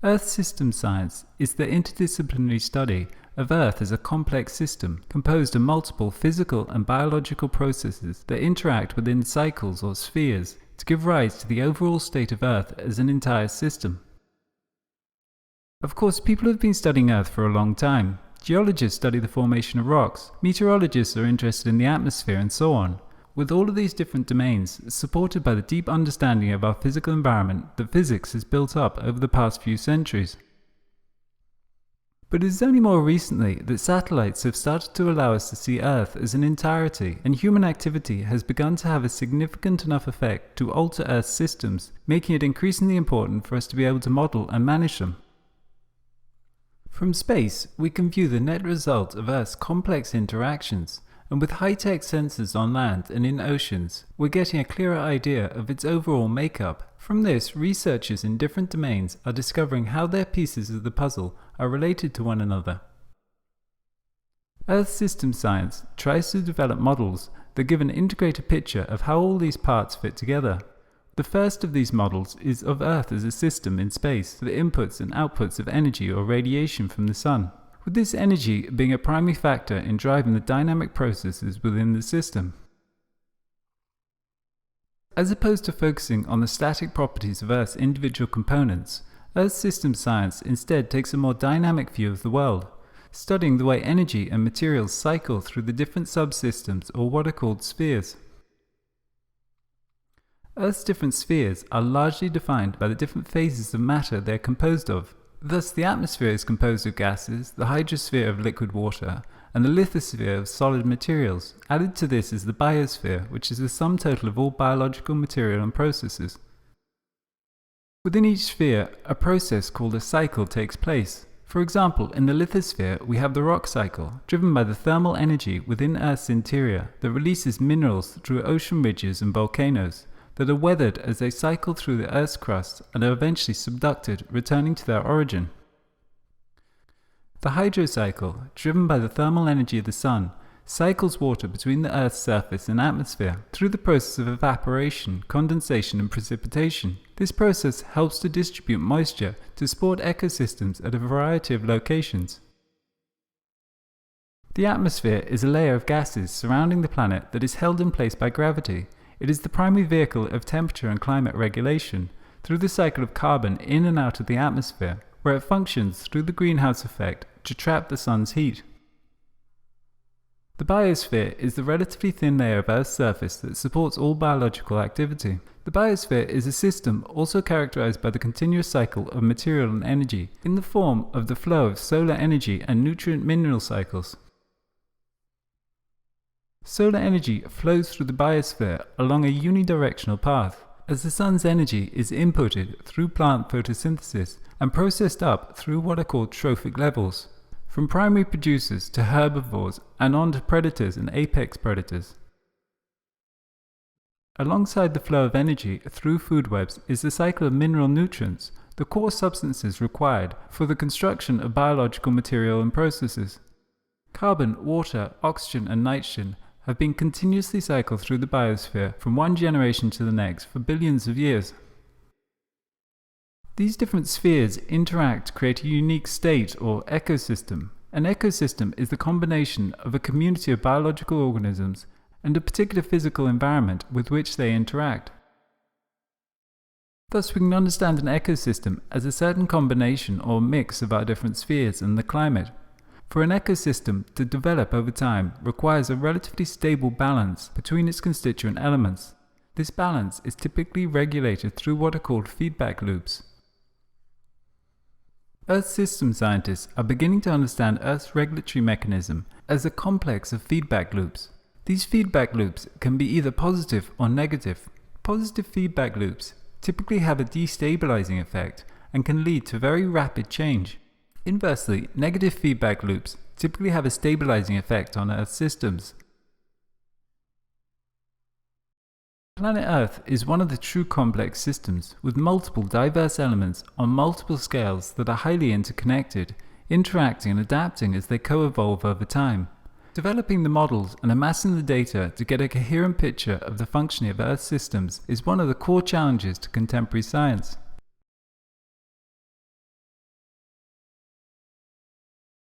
Earth system science is the interdisciplinary study of Earth as a complex system composed of multiple physical and biological processes that interact within cycles or spheres to give rise to the overall state of Earth as an entire system. Of course, people have been studying Earth for a long time. Geologists study the formation of rocks, meteorologists are interested in the atmosphere, and so on. With all of these different domains supported by the deep understanding of our physical environment that physics has built up over the past few centuries. But it is only more recently that satellites have started to allow us to see Earth as an entirety, and human activity has begun to have a significant enough effect to alter Earth's systems, making it increasingly important for us to be able to model and manage them. From space, we can view the net result of Earth's complex interactions, and with high-tech sensors on land and in oceans, we're getting a clearer idea of its overall makeup. From this, researchers in different domains are discovering how their pieces of the puzzle are related to one another. Earth system science tries to develop models that give an integrated picture of how all these parts fit together. The first of these models is of Earth as a system in space, the inputs and outputs of energy or radiation from the Sun, with this energy being a primary factor in driving the dynamic processes within the system. As opposed to focusing on the static properties of Earth's individual components, Earth system science instead takes a more dynamic view of the world, studying the way energy and materials cycle through the different subsystems, or what are called spheres. Earth's different spheres are largely defined by the different phases of matter they are composed of. Thus, the atmosphere is composed of gases, the hydrosphere of liquid water, and the lithosphere of solid materials. Added to this is the biosphere, which is the sum total of all biological material and processes. Within each sphere, a process called a cycle takes place. For example, in the lithosphere, we have the rock cycle, driven by the thermal energy within Earth's interior that releases minerals through ocean ridges and volcanoes that are weathered as they cycle through the Earth's crust and are eventually subducted, returning to their origin. The hydrocycle, driven by the thermal energy of the Sun, cycles water between the Earth's surface and atmosphere through the process of evaporation, condensation, and precipitation. This process helps to distribute moisture to support ecosystems at a variety of locations. The atmosphere is a layer of gases surrounding the planet that is held in place by gravity. It is the primary vehicle of temperature and climate regulation through the cycle of carbon in and out of the atmosphere, where it functions through the greenhouse effect to trap the sun's heat. The biosphere is the relatively thin layer of Earth's surface that supports all biological activity. The biosphere is a system also characterized by the continuous cycle of material and energy in the form of the flow of solar energy and nutrient mineral cycles. Solar energy flows through the biosphere along a unidirectional path, as the sun's energy is inputted through plant photosynthesis and processed up through what are called trophic levels, from primary producers to herbivores and on to predators and apex predators. Alongside the flow of energy through food webs is the cycle of mineral nutrients, the core substances required for the construction of biological material and processes. Carbon, water, oxygen, and nitrogen have been continuously cycled through the biosphere from one generation to the next for billions of years. These different spheres interact to create a unique state or ecosystem. An ecosystem is the combination of a community of biological organisms and a particular physical environment with which they interact. Thus, we can understand an ecosystem as a certain combination or mix of our different spheres and the climate. For an ecosystem to develop over time requires a relatively stable balance between its constituent elements. This balance is typically regulated through what are called feedback loops. Earth system scientists are beginning to understand Earth's regulatory mechanism as a complex of feedback loops. These feedback loops can be either positive or negative. Positive feedback loops typically have a destabilizing effect and can lead to very rapid change. Inversely, negative feedback loops typically have a stabilizing effect on Earth systems. Planet Earth is one of the true complex systems, with multiple diverse elements on multiple scales that are highly interconnected, interacting and adapting as they co-evolve over time. Developing the models and amassing the data to get a coherent picture of the functioning of Earth systems is one of the core challenges to contemporary science.